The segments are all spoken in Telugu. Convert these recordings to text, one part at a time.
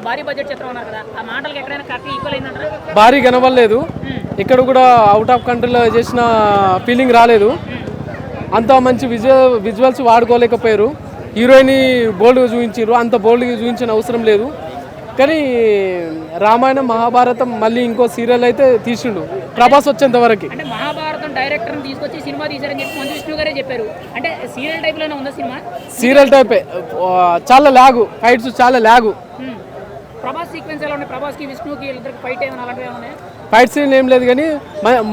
భారీ బడ్జెట్ చిత్రం అన్నారు కదా, ఆ మాటలకు ఎక్కడైనా కరెక్ట్ ఈక్వల్ అయిందంటారా? భారీ కనబడలేదు, ఇక్కడ కూడా అవుట్ ఆఫ్ కంట్రీలో చేసిన ఫీలింగ్ రాలేదు. అంత మంచి విజువల్స్ వాడుకోలేకపోయారు. హీరోయిన్ బోల్డ్గా చూపించారు, అంత బోల్డ్గా చూపించిన అవసరం లేదు. కానీ రామాయణం మహాభారతం మళ్ళీ ఇంకో సీరియల్ అయితే తీసిండు ప్రభాస్ వచ్చేంత వరకు. అంటే మహాభారతం డైరెక్టర్ని తీసుకొచ్చి సినిమా తీశారని చెప్పి మంచు విష్ణు గారే చెప్పారు. అంటే సీరియల్ టైప్లోనే ఉందా సినిమా? సీరియల్ టైపే, చాలా లాగు, ఫైట్స్ చాలా లాగు. ప్రభాస్ సీక్వెన్స్ ఎలా ఉన్నాయి? ప్రభాస్కి విష్ణుకి వీళ్ళిద్దరికి ఫైట్ ఏమైనా అలాంటివి ఏమన్నా? ఫైట్ సీన్ ఏం లేదు కానీ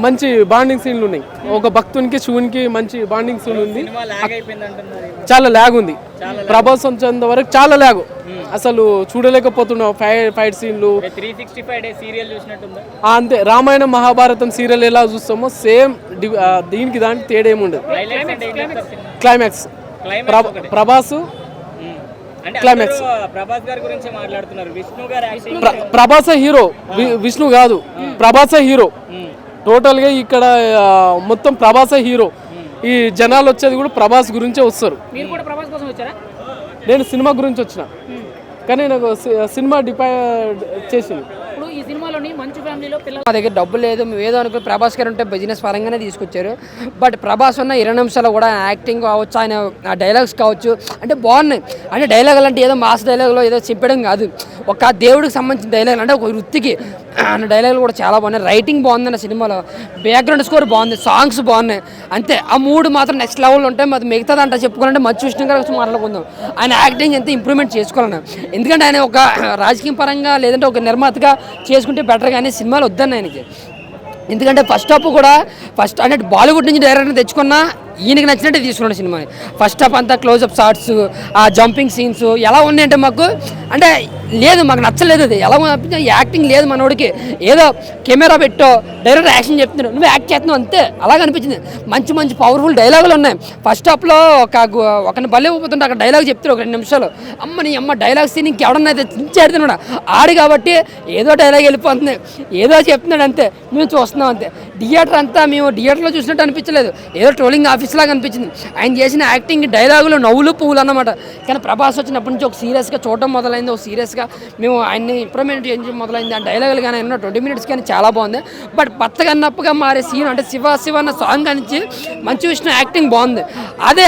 మంచి బాండింగ్ సీన్లు ఉన్నాయి. ఒక భక్తునికి శివునికి మంచి బాండింగ్ సీన్ ఉంది. చాలా లాగ్ ఉంది, ప్రభాస్ వచ్చేంత వరకు చాలా లాగు, అసలు చూడలేకపోతున్నాం. ఫైట్ సీన్లు 365 డేస్ సీరియల్ చూసినట్టుందా? అంతే, రామాయణం మహాభారతం సీరియల్ ఎలా చూస్తామో సేమ్ దీనికి దానికి తేడా ఏముండదు. Climax Prabhas climax. ప్రభాస్ గారి గురించి మాట్లాడుతున్నారు, విష్ణు గారు ప్రభాసే హీరో, విష్ణు కాదు, ప్రభాసే హీరో. టోటల్ గా ఇక్కడ మొత్తం ప్రభాసే హీరో. ఈ జనాలు వచ్చేది కూడా ప్రభాస్ గురించే వస్తారు. మీరు కూడా ప్రభాస్ కోసం వచ్చారా? నేను సినిమా గురించి వచ్చిన, కానీ నాకు సినిమా డిపెండ్ చేసింది. ఇప్పుడు ఈ సినిమాలోని మంచు ఫ్యామిలీలో పిల్లలు మా దగ్గర డబ్బు లేదు, మేము ఏదో అనుకుని ప్రభాస్ గారు ఉంటే బిజినెస్ పరంగానే తీసుకొచ్చారు. బట్ ప్రభాస్ ఉన్న 20 నిమిషాలు కూడా యాక్టింగ్ కావచ్చు, ఆయన డైలాగ్స్ కావచ్చు, అంటే బాగున్నాయి. అంటే డైలాగ్ అంటే ఏదో మాస్ డైలాగ్లో ఏదో చెప్పడం కాదు, ఒక దేవుడికి సంబంధించిన డైలాగ్, అంటే ఒక వృత్తికి అన్న డైలాగులు కూడా చాలా బాగున్నాయి. రైటింగ్ బాగుందన్న సినిమాలో, బ్యాక్గ్రౌండ్ స్కోర్ బాగుంది, సాంగ్స్ బాగున్నాయి. అంతే, ఆ మూడు మాత్రం నెక్స్ట్ లెవెల్ ఉంటాయి. మరి మిగతాదంట చెప్పుకోవాలంటే మంచు విష్ణు గారి గురించి మాట్లాడుకుందాం. ఆయన యాక్టింగ్ ఎంత ఇంప్రూవ్మెంట్ చేసుకోవాలన్నా, ఎందుకంటే ఆయన ఒక రాజకీయ పరంగా లేదంటే ఒక నిర్మాతగా చేసుకుంటే బెటర్, కానీ సినిమాలు వద్దన్న ఆయనకి. ఎందుకంటే ఫస్ట్ అంటే బాలీవుడ్ నుంచి డైరెక్టర్ని తెచ్చుకున్నా ఈయనకి నచ్చినట్టే తీసుకున్నాడు సినిమాని. ఫస్ట్ హాఫ్ అంతా క్లోజ్అప్ షాట్స్, ఆ జంపింగ్ సీన్స్ ఎలా ఉన్నాయంటే మాకు అంటే లేదు, మాకు నచ్చలేదు. అది ఎలా అనిపించింది, యాక్టింగ్ లేదు మనోడికి. ఏదో కెమెరా పెట్టో డైరెక్టర్ యాక్షన్ చెప్తున్నాడు, నువ్వు యాక్ట్ చేస్తున్నావు అంతే, అలాగ అనిపించింది. మంచి మంచి పవర్ఫుల్ డైలాగులు ఉన్నాయి. ఫస్ట్ హాఫ్లో ఒకరిని బల్లే ఊపుతుంటే అక్కడ డైలాగ్ చెప్తారు ఒక 2 నిమిషాలు. నీ అమ్మ డైలాగ్ సీన్ ఇంకెవడన్నా అయితే చించేడుతున్నాడు ఆడు, కాబట్టి ఏదో డైలాగ్ వెళ్ళిపోతుంది, ఏదో చెప్తున్నాడు అంతే, మేము చూస్తున్నాం అంతే. థియేటర్ అంతా మేము థియేటర్లో చూసినట్టు అనిపించలేదు, ఏదో ట్రోలింగ్ ఆఫీస్ లాగా అనిపించింది. ఆయన చేసిన యాక్టింగ్, డైలాగులు నవ్వులు పువ్వులు అన్నమాట. కానీ ప్రభాస్ వచ్చినప్పటి నుంచి ఒక సీరియస్గా చూడటం మొదలైంది, ఒక సీరియస్గా మేము ఆయన్ని ఇంప్రూవ్మెంట్ చేయడం మొదలైంది. ఆ డైలాగులు కానీ ఎన్నో 20 మినిట్స్ కానీ చాలా బాగుంది. బట్ పచ్చగన్నప్పుగా మారే సీన్ అంటే శివ శివ అన్న సాంగ్ నుంచి మంచు విష్ణు యాక్టింగ్ బాగుంది. అదే